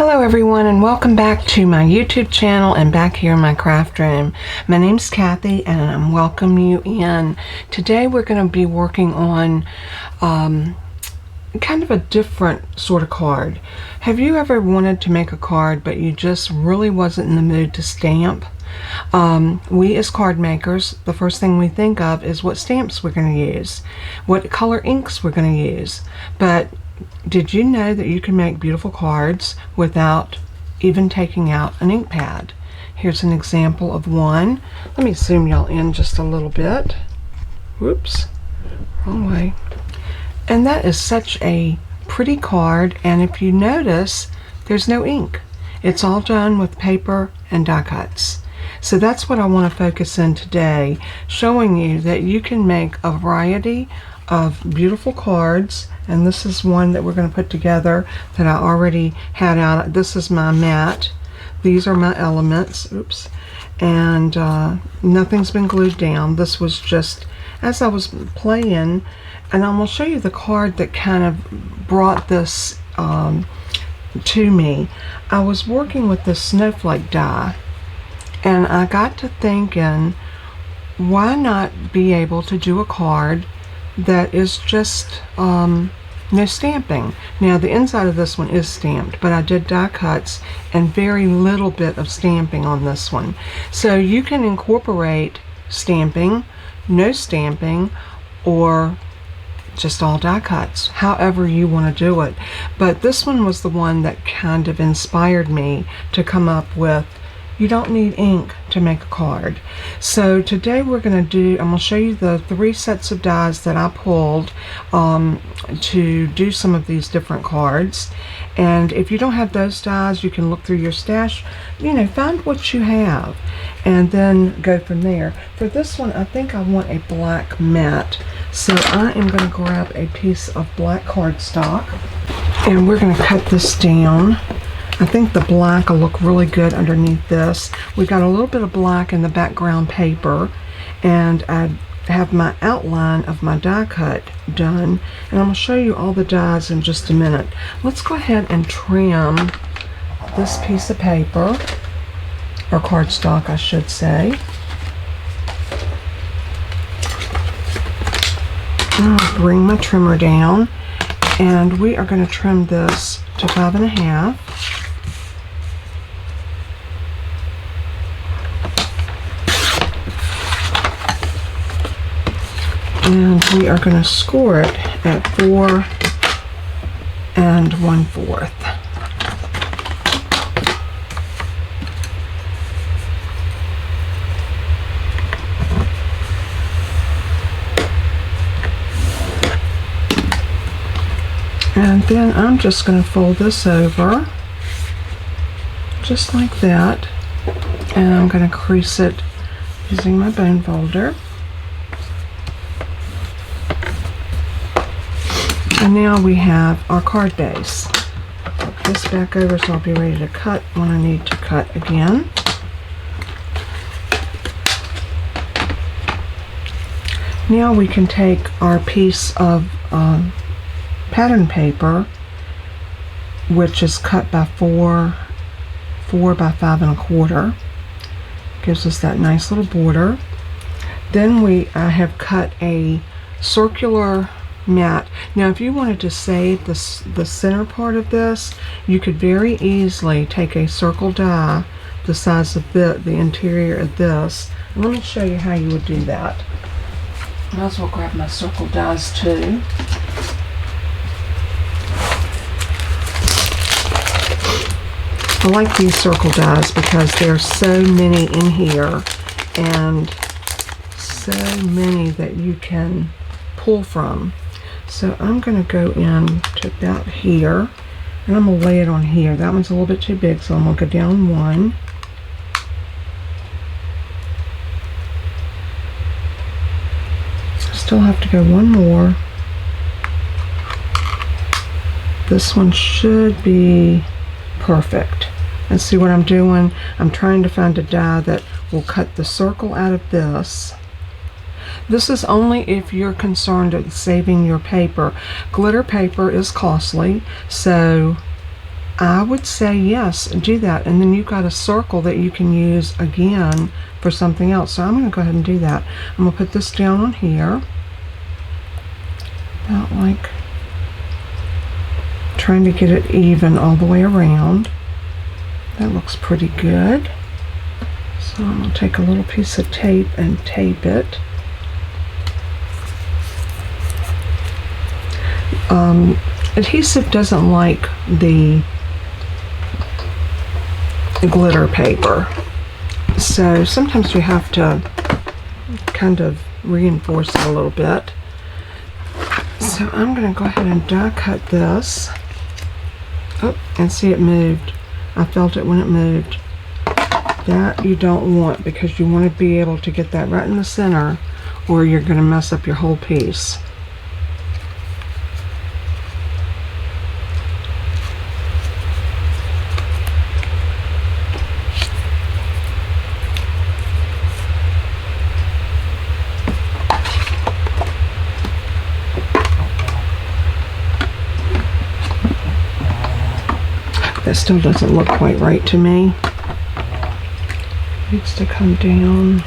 Hello everyone, and welcome back to my YouTube channel and back here in my craft room. My name's Kathy and I'm welcoming you in. Today we're going to be working on kind of a different sort of card. Have you ever wanted to make a card but you just really wasn't in the mood to stamp? We as card makers, the first thing we think of is what stamps we're going to use, what color inks we're going to use. But did you know that you can make beautiful cards without even taking out an ink pad? Here's an example of one. Let me zoom y'all in just a little bit. Whoops, wrong way. And that is such a pretty card, and if you notice, there's no ink. It's all done with paper and die cuts. So that's what I want to focus in today, showing you that you can make a variety of beautiful cards. And this is one that we're going to put together that I already had out. This is my mat. These are my elements. Oops. And nothing's been glued down. This was just as I was playing, and I'm going to show you the card that kind of brought this to me. I was working with the snowflake die, and I got to thinking, why not be able to do a card that is just no stamping. Now the inside of this one is stamped, but I did die cuts and very little bit of stamping on this one. So you can incorporate stamping, no stamping, or just all die cuts, however you want to do it. But this one was the one that kind of inspired me to come up with, you don't need ink to make a card. So today we're going to do, I'm going to show you the 3 sets of dies that I pulled to do some of these different cards. And if you don't have those dies, you can look through your stash, find what you have and then go from there. For this one, I think I want a black mat. So I am going to grab a piece of black cardstock and we're going to cut this down. I think the black will look really good underneath this. We got a little bit of black in the background paper, and I have my outline of my die cut done, and I'm going to show you all the dies in just a minute. Let's go ahead and trim this piece of paper, or cardstock I should say. I'll bring my trimmer down, and we are going to trim this to 5.5. And we are going to score it at 4 1/4. And then I'm just going to fold this over just like that, and I'm going to crease it using my bone folder. And now we have our card base. Put this back over so I'll be ready to cut when I need to cut again. Now we can take our piece of pattern paper, which is cut by 4 by 5 1/4. Gives us that nice little border. Then I have cut a circular mat. Now if you wanted to save the center part of this, you could very easily take a circle die the size of the interior of this. And let me show you how you would do that. Might as well grab my circle dies too. I like these circle dies because there's so many in here and so many that you can pull from. So I'm going to go in to about here, and I'm going to lay it on here. That one's a little bit too big, so I'm going to go down 1. Still have to go 1 more. This one should be perfect. And see what I'm doing? I'm trying to find a die that will cut the circle out of this. This is only if you're concerned with saving your paper. Glitter paper is costly, so I would say yes, do that. And then you've got a circle that you can use again for something else. So I'm going to go ahead and do that. I'm going to put this down on here. About like trying to get it even all the way around. That looks pretty good. So I'm going to take a little piece of tape and tape it. Adhesive doesn't like the glitter paper, so sometimes you have to kind of reinforce it a little bit. So I'm going to go ahead and die cut this. Oh, and see, it moved. I felt it when it moved. That you don't want, because you want to be able to get that right in the center, or you're going to mess up your whole piece. That still doesn't look quite right to me. Needs to come down.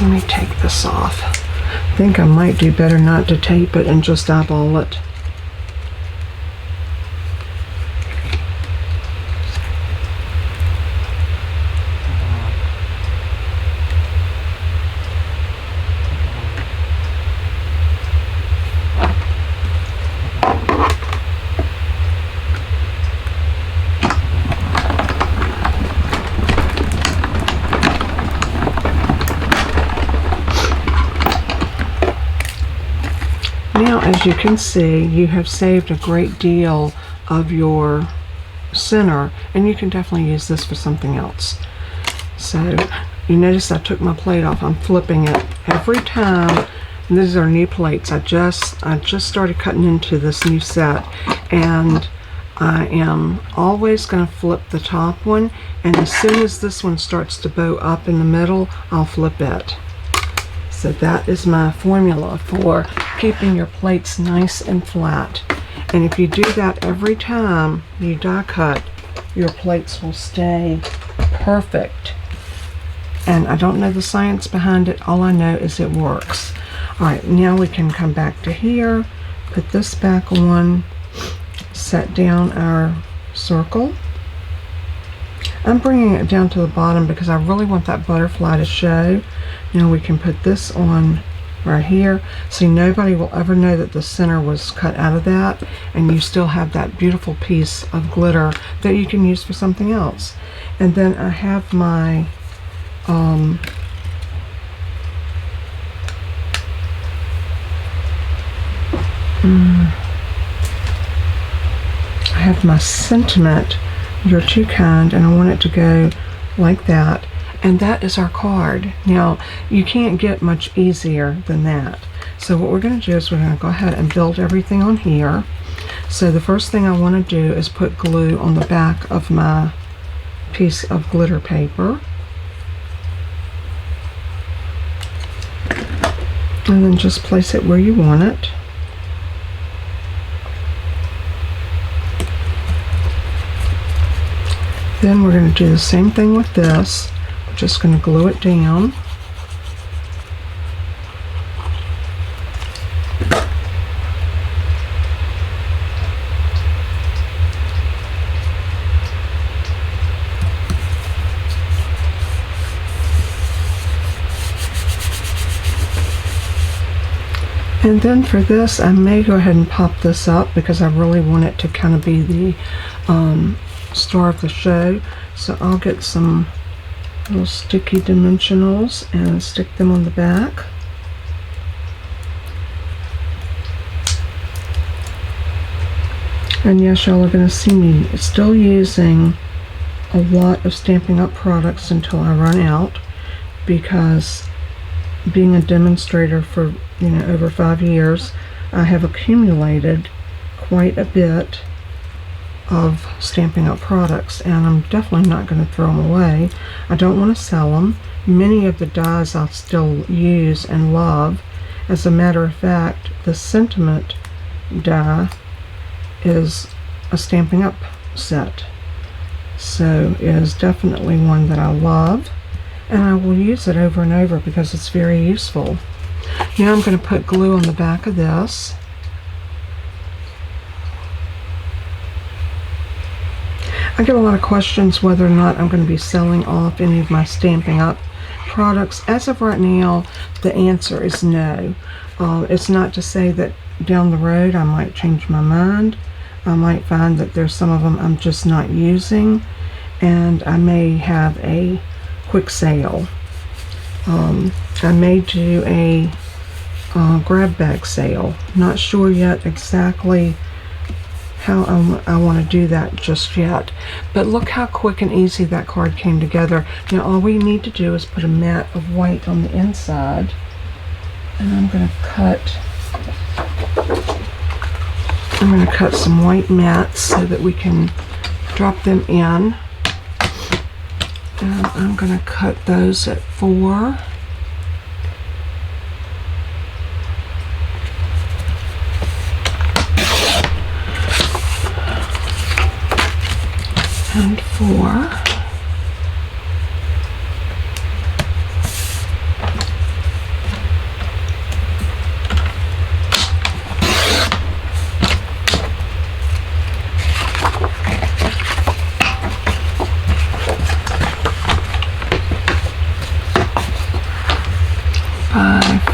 Let me take this off. I think I might do better not to tape it and just eyeball it. Now, as you can see, you have saved a great deal of your center, and you can definitely use this for something else. So you notice I took my plate off. I'm flipping it every time. These are new plates. I just started cutting into this new set, and I am always going to flip the top one, and as soon as this one starts to bow up in the middle, I'll flip it. So that is my formula for keeping your plates nice and flat. And if you do that every time you die cut, your plates will stay perfect. And I don't know the science behind it. All I know is it works. Alright, now we can come back to here, put this back on, set down our circle. I'm bringing it down to the bottom because I really want that butterfly to show. Now we can put this on right here. See, nobody will ever know that the center was cut out of that, and you still have that beautiful piece of glitter that you can use for something else. And then I have my sentiment, You're Too Kind, and I want it to go like that. And that is our card. Now, you can't get much easier than that. So what we're going to do is we're going to go ahead and build everything on here. So the first thing I want to do is put glue on the back of my piece of glitter paper. And then just place it where you want it. Then we're going to do the same thing with this. We're just going to glue it down. And then for this, I may go ahead and pop this up because I really want it to kind of be the star of the show. So I'll get some little sticky dimensionals and stick them on the back. And yes, y'all are going to see me still using a lot of Stampin' Up! Products until I run out, because being a demonstrator for over 5 years, I have accumulated quite a bit of Stampin' Up! Products, and I'm definitely not going to throw them away. I don't want to sell them. Many of the dies I still use and love. As a matter of fact, the sentiment die is a Stampin' Up set. So it is definitely one that I love, and I will use it over and over because it's very useful. Now I'm going to put glue on the back of this. I get a lot of questions whether or not I'm going to be selling off any of my Stampin' Up products. As of right now, the answer is no. It's not to say that down the road I might change my mind. I might find that there's some of them I'm just not using, and I may have a quick sale. I may do a grab bag sale. Not sure yet exactly how I want to do that just yet, but look how quick and easy that card came together. Now all we need to do is put a mat of white on the inside, and I'm going to cut some white mats so that we can drop them in, and I'm going to cut those at 4. And 4.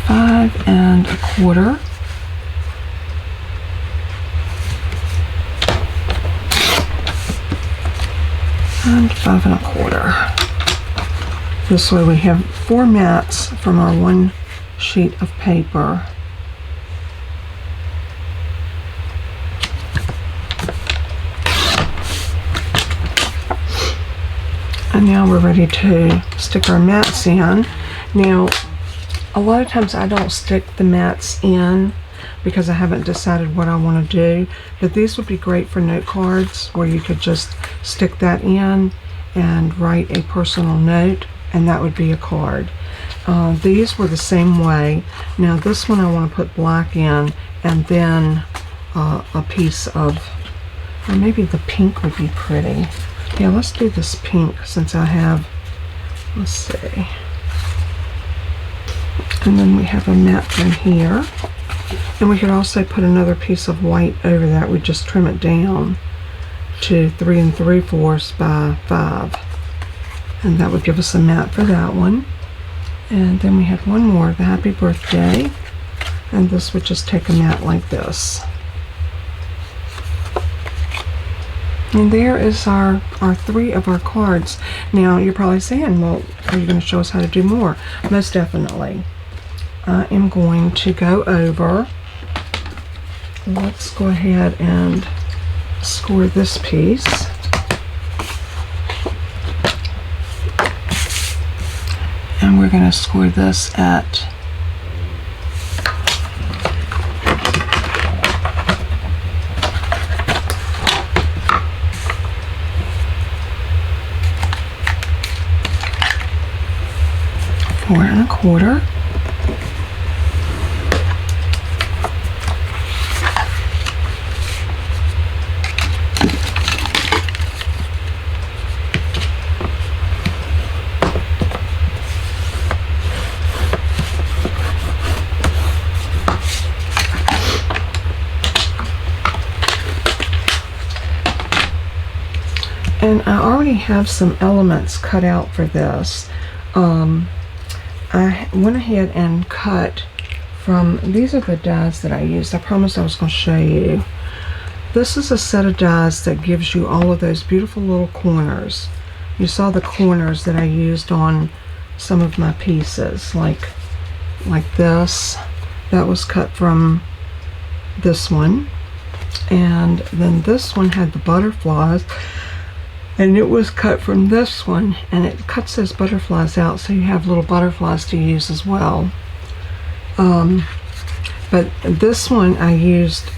Five and a quarter. And 5 and a quarter. This way we have 4 mats from our one sheet of paper. And now we're ready to stick our mats in. Now, a lot of times I don't stick the mats in because I haven't decided what I want to do, but these would be great for note cards where you could just stick that in and write a personal note, and that would be a card. These were the same way. Now this one I want to put black in, and then a piece of, or maybe the pink would be pretty. Yeah, let's do this pink since I have, let's see. And then we have a mat from here. And we could also put another piece of white over that. We just trim it down to 3 3/4 by 5. And that would give us a mat for that one. And then we have one more, the happy birthday. And this would just take a mat like this. And there is our 3 of our cards. Now you're probably saying, well, are you going to show us how to do more? Most definitely. I am going to go over, let's go ahead and score this piece. And we're going to score this at 4 1/4. And I already have some elements cut out for this. I went ahead and cut from, these are the dies that I used. I promised I was going to show you. This is a set of dies that gives you all of those beautiful little corners. You saw the corners that I used on some of my pieces, like this. That was cut from this one. And then this one had the butterflies, and it was cut from this one, and it cuts those butterflies out so you have little butterflies to use as well. But this one I used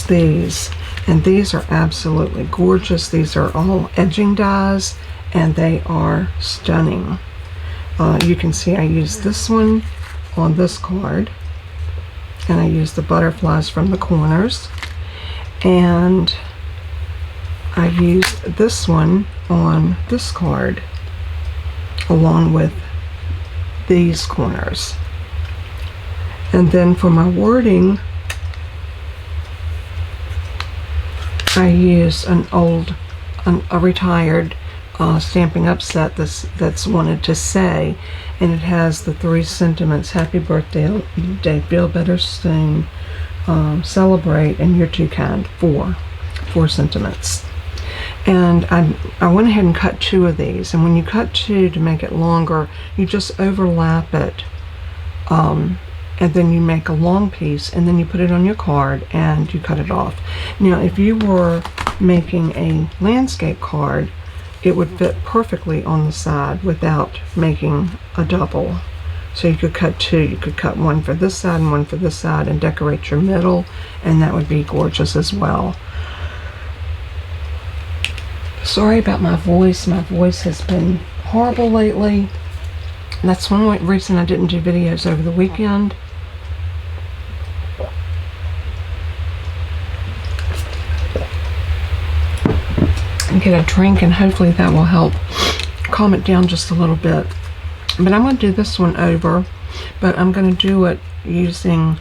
these, and these are absolutely gorgeous. These are all edging dies, and they are stunning. You can see I used this one on this card, and I use the butterflies from the corners, and I use this one on this card along with these corners. And then for my wording, I use a retired Stampin' Up set that's wanted to say, and it has the 3 sentiments: happy birthday, feel better soon, celebrate, and you're too kind. 4 sentiments. And I went ahead and cut 2 of these, and when you cut 2 to make it longer, you just overlap it, and then you make a long piece, and then you put it on your card and you cut it off. Now if you were making a landscape card, it would fit perfectly on the side without making a double. So you could cut 2. You could cut 1 for this side and 1 for this side and decorate your middle, and that would be gorgeous as well. Sorry about my voice. My voice has been horrible lately. That's one reason I didn't do videos over the weekend. Get a drink, and hopefully that will help calm it down just a little bit. But I'm going to do this one over, but I'm going to do it using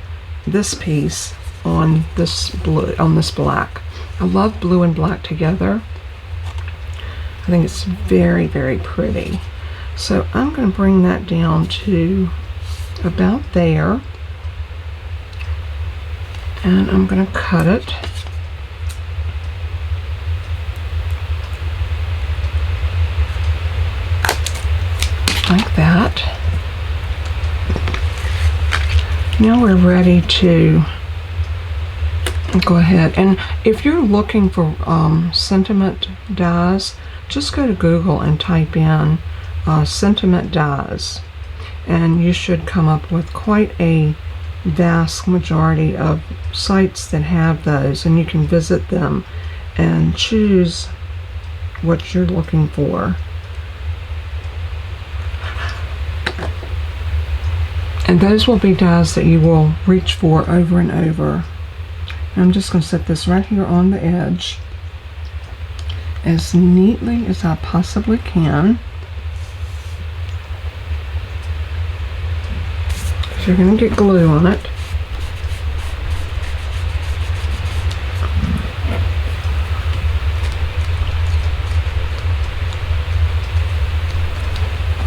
this piece on this blue, on this black. I love blue and black together. I think it's very, very pretty. So I'm going to bring that down to about there, and I'm going to cut it. Like that. Now we're ready to go ahead, and if you're looking for sentiment dies, just go to Google and type in sentiment dies, and you should come up with quite a vast majority of sites that have those, and you can visit them and choose what you're looking for. And those will be dies that you will reach for over and over. And I'm just going to set this right here on the edge as neatly as I possibly can. So you're going to get glue on it.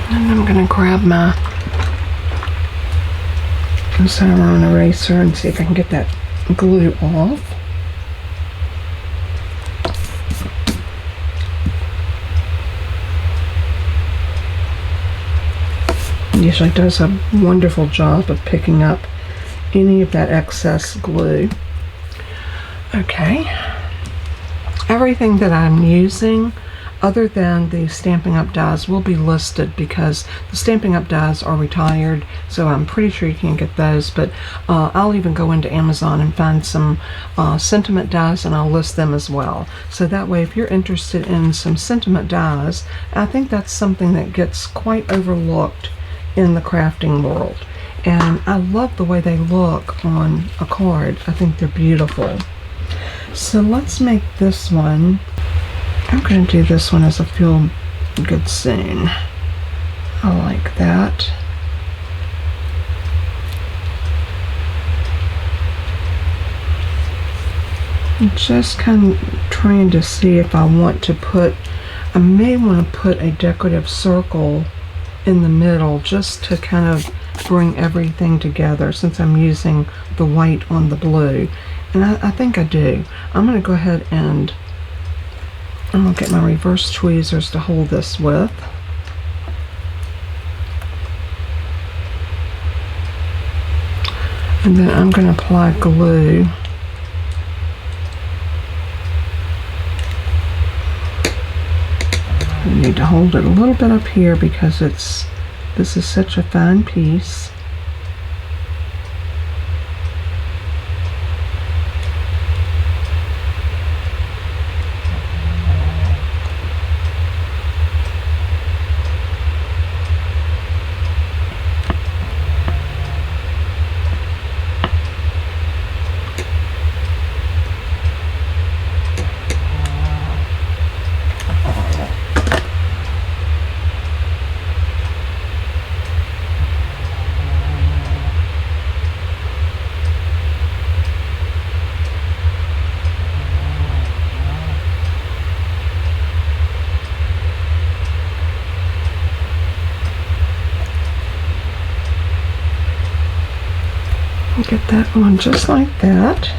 And I'm going to grab my Zyron eraser and see if I can get that glue off. It usually does a wonderful job of picking up any of that excess glue. Okay, everything that I'm using other than the Stampin' Up dies will be listed, because the Stampin' Up dies are retired, so I'm pretty sure you can't get those, but I'll even go into Amazon and find some sentiment dies, and I'll list them as well. So that way, if you're interested in some sentiment dies, I think that's something that gets quite overlooked in the crafting world. And I love the way they look on a card. I think they're beautiful. So let's make this one. I'm going to do this one as a feel good soon. I like that. I'm just kind of trying to see if I want to put, I may want to put a decorative circle in the middle just to kind of bring everything together, since I'm using the white on the blue. And I think I do. I'm going to go ahead and I'm going to get my reverse tweezers to hold this with. And then I'm going to apply glue. I need to hold it a little bit up here because this is such a fine piece. Get that on just like that.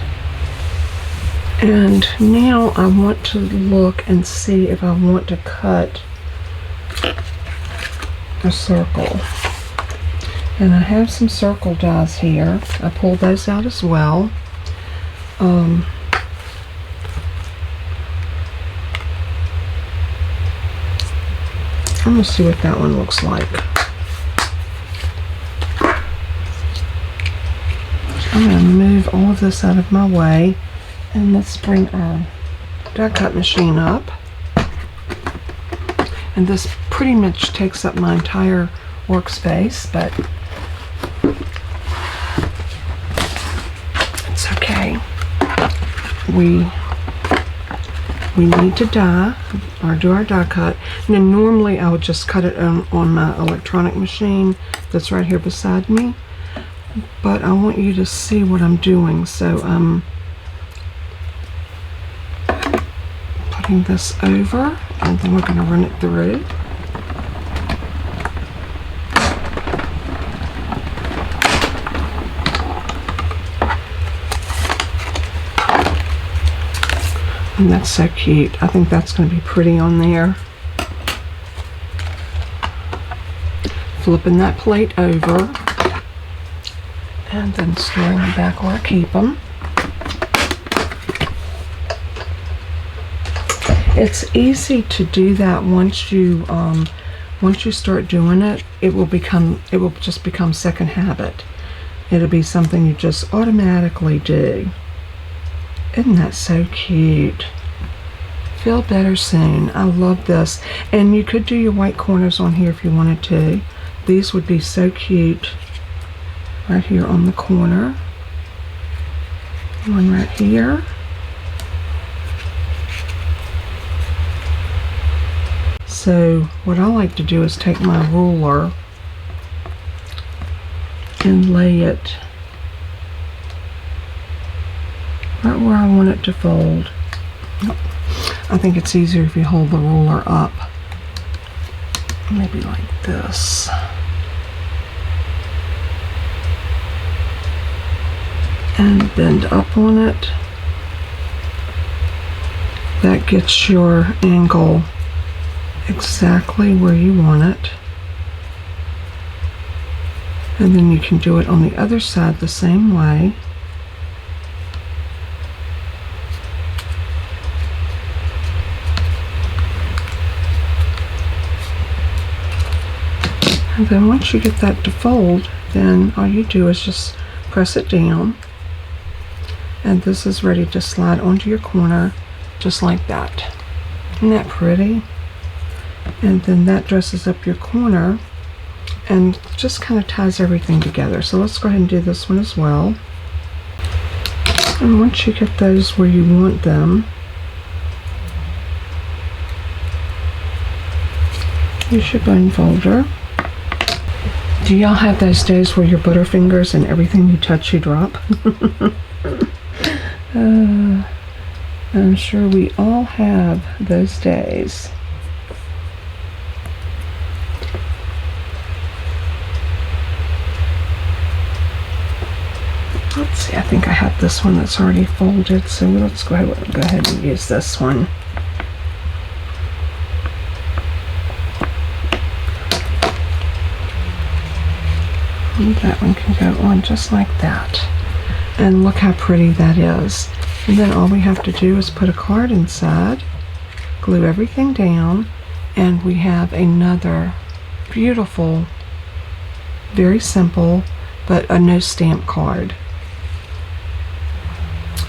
And now I want to look and see if I want to cut a circle. And I have some circle dies here. I pulled those out as well. I'm going to see what that one looks like. I'm going to move all of this out of my way, and let's bring our die cut machine up. And this pretty much takes up my entire workspace, but it's okay. We need to die, or do our die cut. And then normally I would just cut it on my electronic machine that's right here beside me. But I want you to see what I'm doing, so I'm putting this over, and then we're going to run it through. And that's so cute. I think that's going to be pretty on there. Flipping that plate over. And then storing them back where I keep them. It's easy to do that once you start doing it. It will just become second habit. It'll be something you just automatically do. Isn't that so cute? Feel better soon. I love this. And you could do your white corners on here if you wanted to. These would be so cute. Right here on the corner. One right here. So what I like to do is take my ruler and lay it right where I want it to fold. I think it's easier if you hold the ruler up. Maybe like this. And bend up on it. That gets your angle exactly where you want it. And then you can do it on the other side the same way. And then once you get that to fold, then all you do is just press it down. And this is ready to slide onto your corner just like that. Isn't that pretty? And then that dresses up your corner and just kind of ties everything together. So let's go ahead and do this one as well. And once you get those where you want them, use your bone folder. Do y'all have those days where your butterfingers and everything you touch you drop? I'm sure we all have those days. Let's see, I think I have this one that's already folded, so let's go ahead and use this one. And that one can go on just like that. And look how pretty that is. And then all we have to do is put a card inside, glue everything down, and we have another beautiful, very simple, but a no stamp card.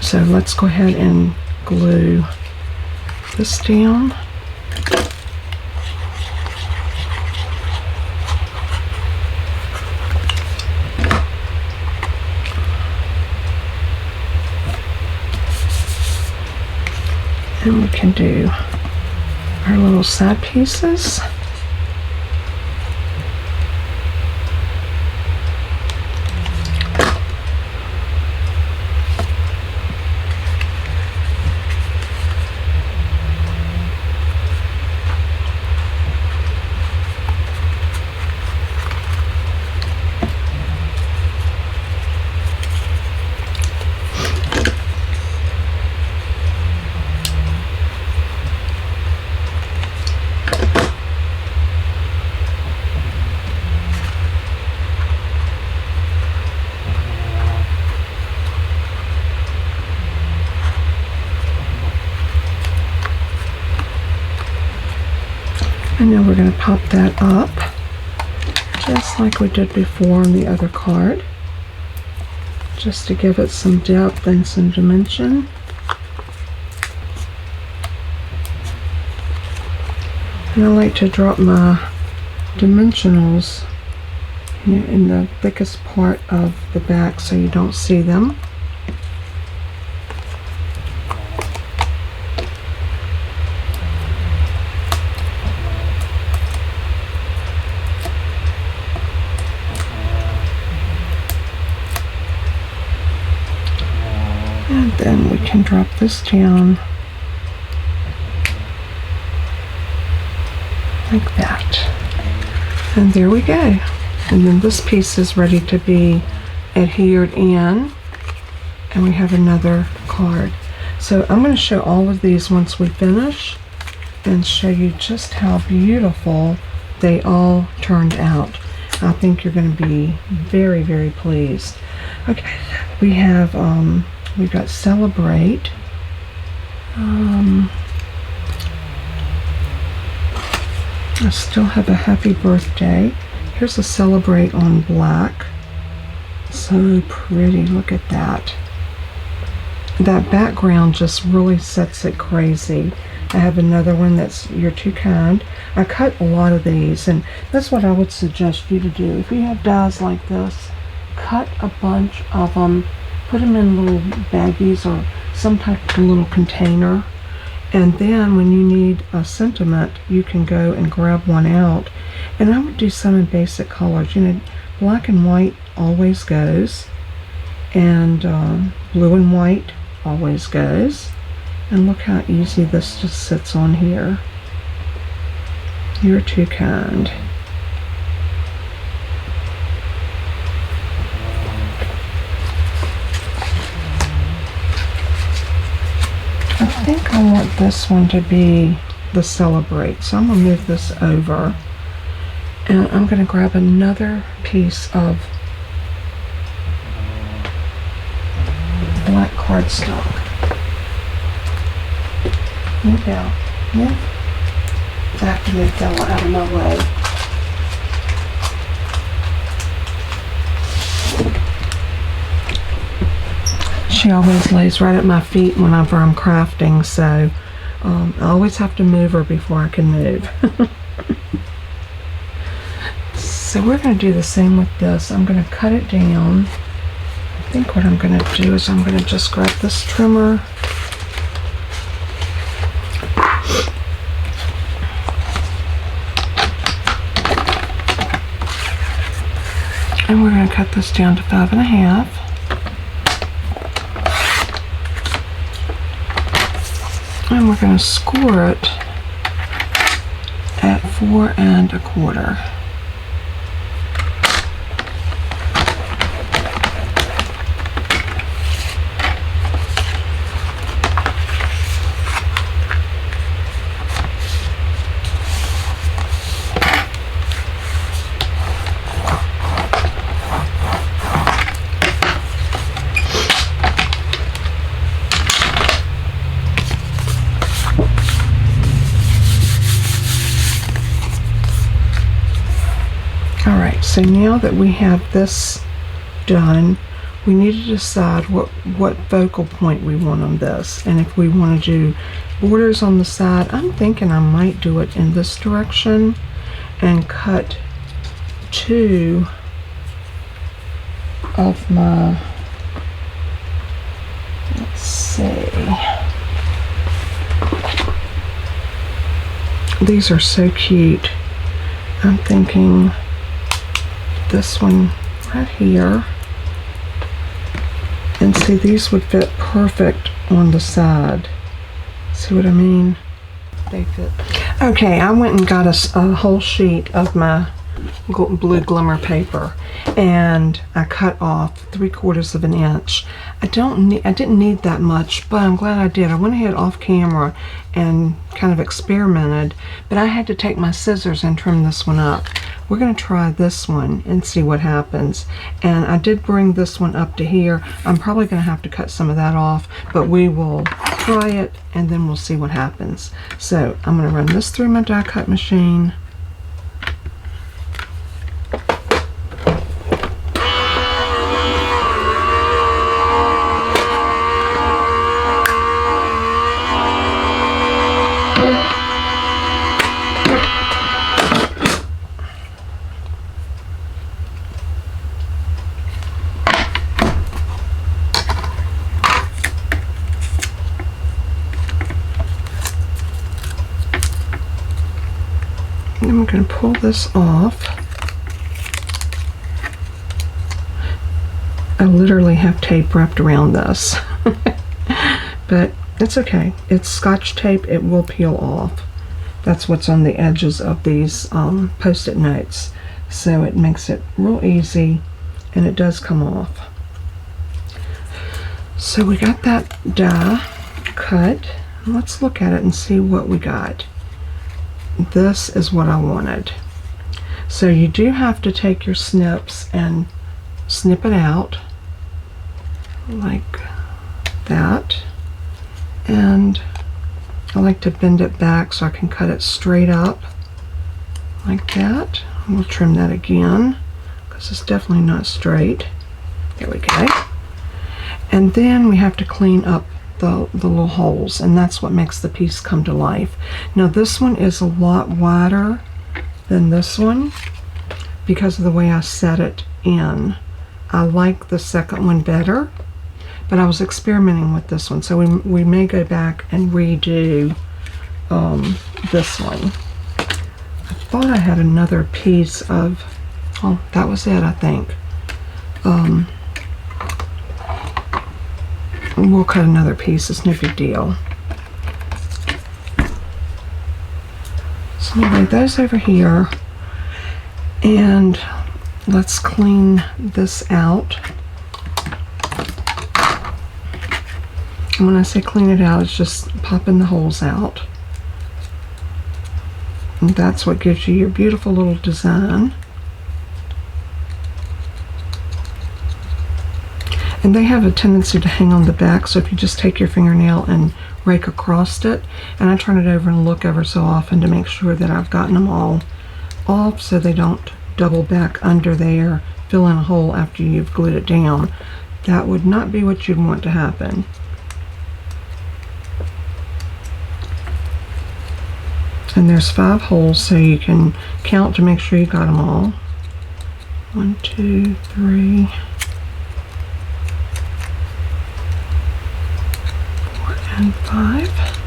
So let's go ahead and glue this down. And we can do our little side pieces. pop that up just like we did before on the other card, just to give it some depth and some dimension. And I like to drop my dimensionals in the thickest part of the back so you don't see them. And then we can drop this down like that. And there we go. And then this piece is ready to be adhered in. And we have another card. So I'm going to show all of these once we finish and show you just how beautiful they all turned out. I think you're going to be very, very pleased. Okay, we have we've got Celebrate. I still have a Happy Birthday. Here's a Celebrate on black. So pretty, look at that. That background just really sets it crazy. I have another one that's You're Too Kind. I cut a lot of these, and that's what I would suggest you to do. If you have dies like this, cut a bunch of them, put them in little baggies or some type of little container, and then when you need a sentiment, you can go and grab one out. And I would do some in basic colors. You know, black and white always goes, and blue and white always goes. And look how easy this just sits on here. You're Too Kind. I think I want this one to be the Celebrate, so I'm going to move this over, and I'm going to grab another piece of black cardstock. Move out. Move. I have to move that one out of my way. She always lays right at my feet whenever I'm crafting, so I always have to move her before I can move. So we're going to do the same with this. I'm going to cut it down. I think what I'm going to do is I'm going to just grab this trimmer. And we're going to cut this down to 5.5. And we're going to score it at 4 1/4. So now that we have this done, we need to decide what focal point we want on this. And if we want to do borders on the side, I'm thinking I might do it in this direction and cut 2 of my, let's see, these are so cute. I'm thinking this one right here, and see, these would fit perfect on the side. See what I mean? They fit. Okay, I went and got a whole sheet of my blue Glimmer paper, and I cut off 3/4 of an inch. I didn't need that much, but I'm glad I did. I went ahead off camera and kind of experimented, but I had to take my scissors and trim this one up. We're going to try this one and see what happens. And I did bring this one up to here. I'm probably going to have to cut some of that off, but we will try it and then we'll see what happens. So I'm going to run this through my die cut machine. going to pull this off. I literally have tape wrapped around this. But it's okay. It's Scotch tape. It will peel off. That's what's on the edges of these Post-it notes. So it makes it real easy, and it does come off. So we got that die cut. Let's look at it and see what we got. This is what I wanted. So you do have to take your snips and snip it out like that. And I like to bend it back so I can cut it straight up like that. We'll trim that again because it's definitely not straight. There we go. And then we have to clean up the little holes, and that's what makes the piece come to life. Now this one is a lot wider than this one because of the way I set it in. I like the second one better, but I was experimenting with this one, so we may go back and redo this one. I thought I had another piece of, oh, that was it, I think. We'll cut another piece, it's no big deal. So I'm going to lay those over here, and let's clean this out. And when I say clean it out, it's just popping the holes out. And that's what gives you your beautiful little design. And they have a tendency to hang on the back, so if you just take your fingernail and rake across it, and I turn it over and look ever so often to make sure that I've gotten them all off so they don't double back under there, fill in a hole after you've glued it down. That would not be what you'd want to happen. And there's 5 holes, so you can count to make sure you got them all. 1, 2, 3, 4, and 5.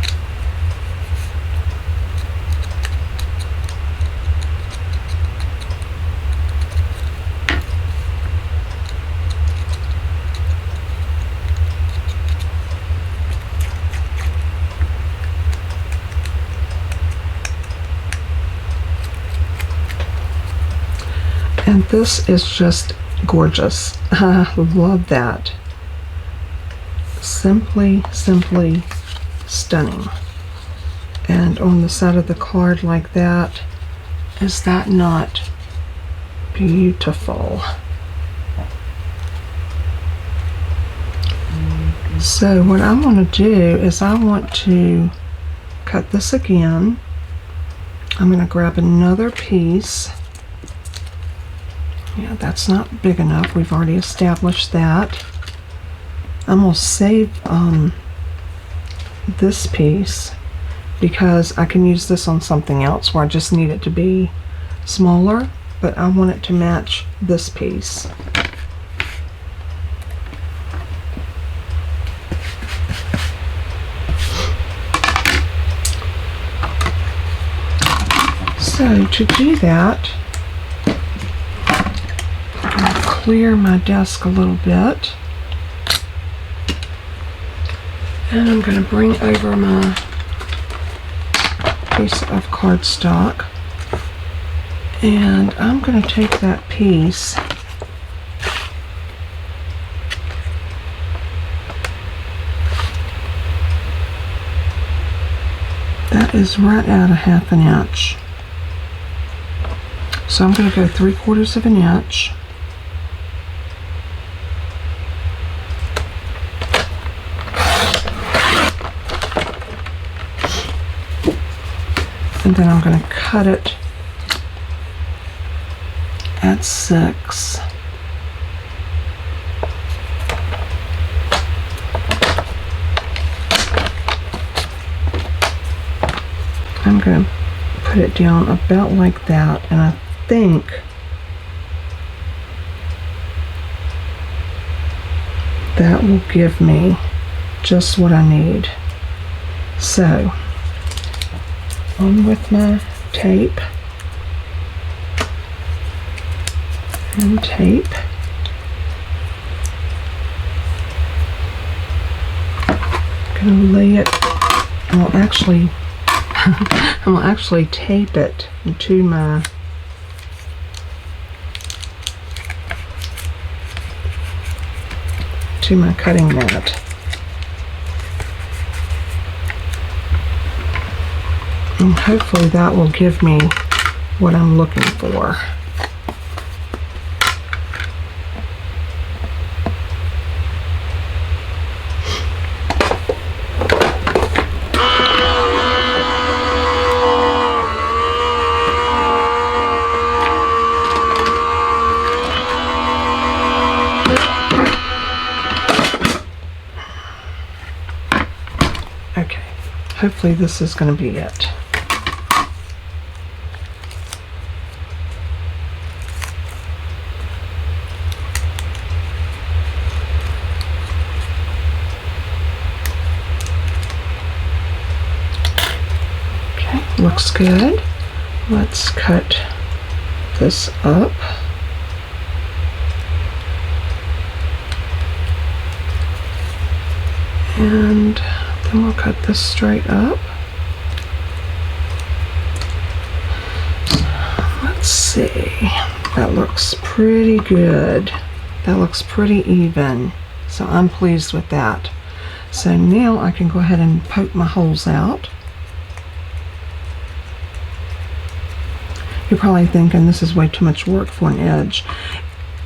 And this is just gorgeous. I love that. Simply stunning. And on the side of the card like that, is that not beautiful? So what I want to do is I want to cut this again. I'm going to grab another piece. Yeah, that's not big enough. We've already established that. I'm going to save this piece because I can use this on something else where I just need it to be smaller, but I want it to match this piece. So to do that, clear my desk a little bit, and I'm going to bring over my piece of cardstock, and I'm going to take that piece that is right at a 1/2 inch. So I'm going to go 3/4 of an inch. And then I'm going to cut it at 6. I'm going to put it down about like that, and I think that will give me just what I need. So on with my tape, and tape. I'm going to lay it, and I'll actually tape it to my cutting mat. And hopefully that will give me what I'm looking for. Okay, hopefully this is going to be it. Looks good. Let's cut this up. And then we'll cut this straight up. Let's see. That looks pretty good. That looks pretty even. So I'm pleased with that. So now I can go ahead and poke my holes out. You're probably thinking this is way too much work for an edge.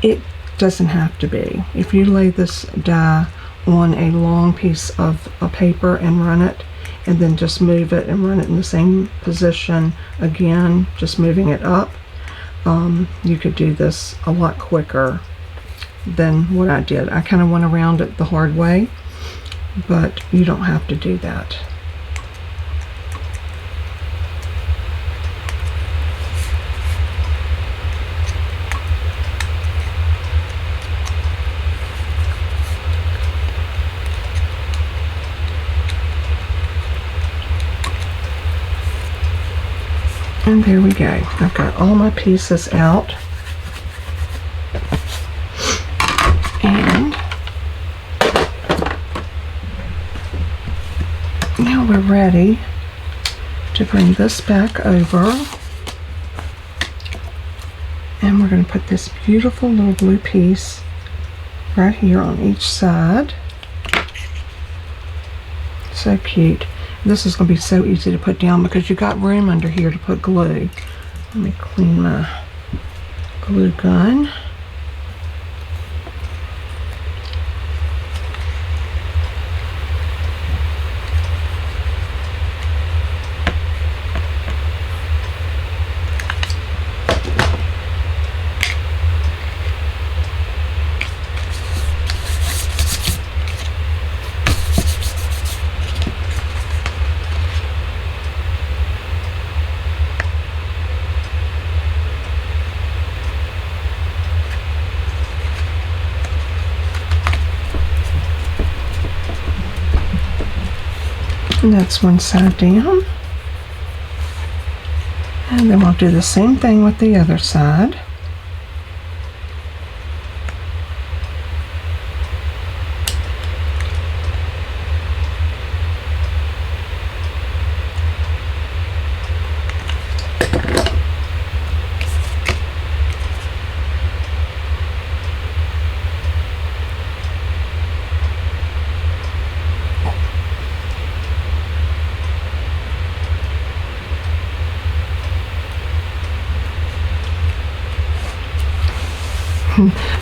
It doesn't have to be. If you lay this die on a long piece of a paper and run it, and then just move it and run it in the same position again, just moving it up, you could do this a lot quicker than what I did. I kind of went around it the hard way, but you don't have to do that. And there we go. I've got all my pieces out. And now we're ready to bring this back over. And we're going to put this beautiful little blue piece right here on each side. So cute. This is going to be so easy to put down because you got room under here to put glue. Let me clean my glue gun. And that's one side down. And then we'll do the same thing with the other side.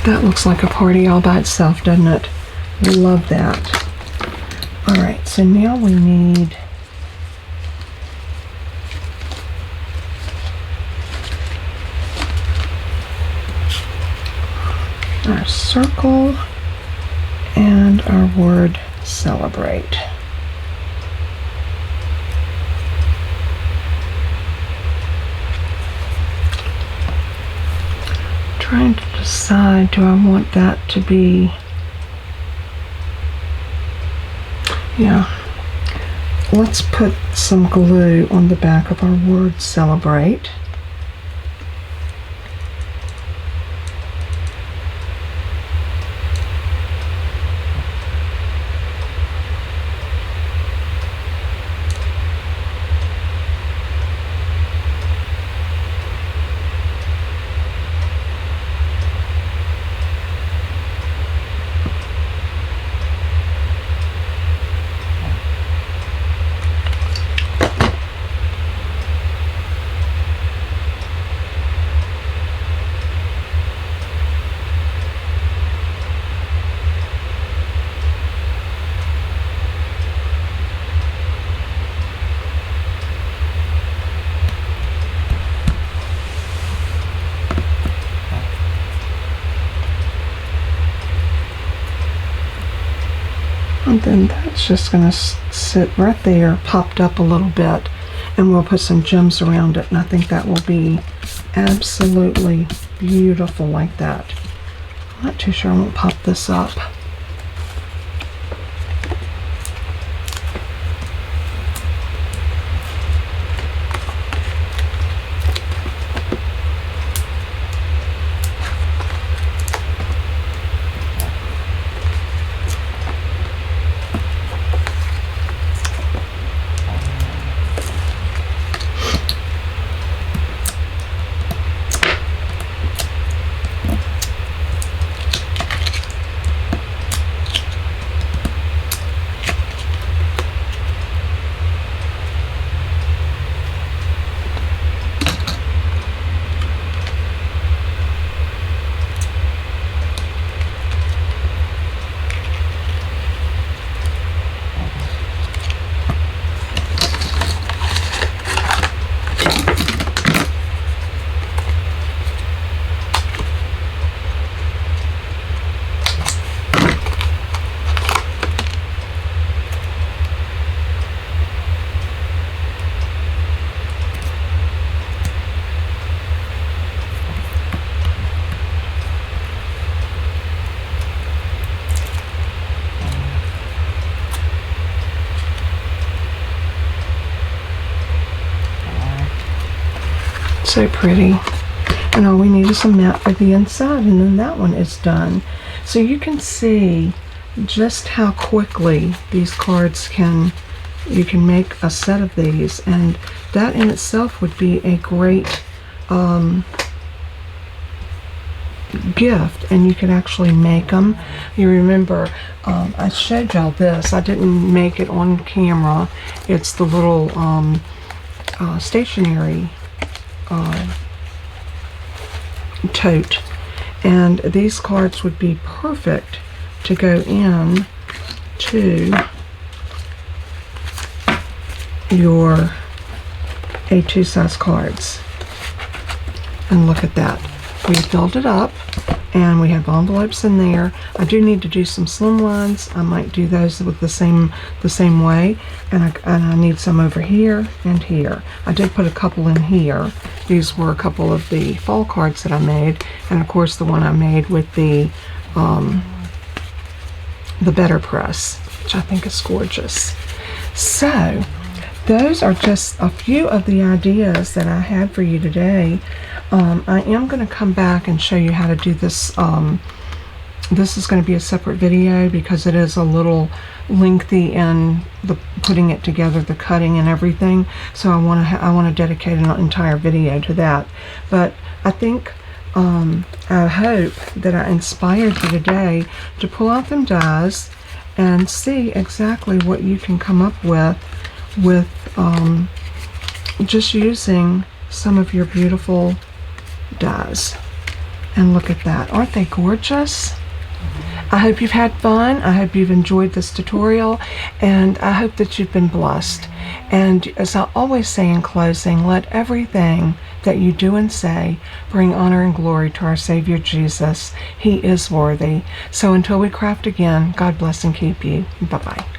That looks like a party all by itself, doesn't it? Love that. Alright, so now we need our circle and our word celebrate. Trying to decide, do I want that to be, yeah, let's put some glue on the back of our word celebrate. And then that's just going to sit right there, popped up a little bit, and we'll put some gems around it, and I think that will be absolutely beautiful like that. I'm not too sure I won't pop this up. So pretty. And all we need is some matte for the inside, and then that one is done. So you can see just how quickly these cards you can make a set of these, and that in itself would be a great gift, and you could actually make them. You remember I showed y'all this. I didn't make it on camera. It's the little stationery tote, and these cards would be perfect to go in to your A2 size cards. And look at that, we filled it up and we have envelopes in there. I do need to do some slim ones. I might do those with the same way, and I need some over here and here. I did put a couple in here. These were a couple of the fall cards that I made, and of course the one I made with the Better Press, which I think is gorgeous. So those are just a few of the ideas that I had for you today. I am going to come back and show you how to do this. This is going to be a separate video because it is a little lengthy in the putting it together, the cutting and everything. So I want to dedicate an entire video to that. But I think I hope that I inspired you today to pull out them dies and see exactly what you can come up with just using some of your beautiful dies. And look at that, aren't they gorgeous? I hope you've had fun. I hope you've enjoyed this tutorial, and I hope that you've been blessed. And as I always say in closing, let everything that you do and say bring honor and glory to our Savior Jesus. He is worthy. So until we craft again, God bless and keep you. Bye-bye.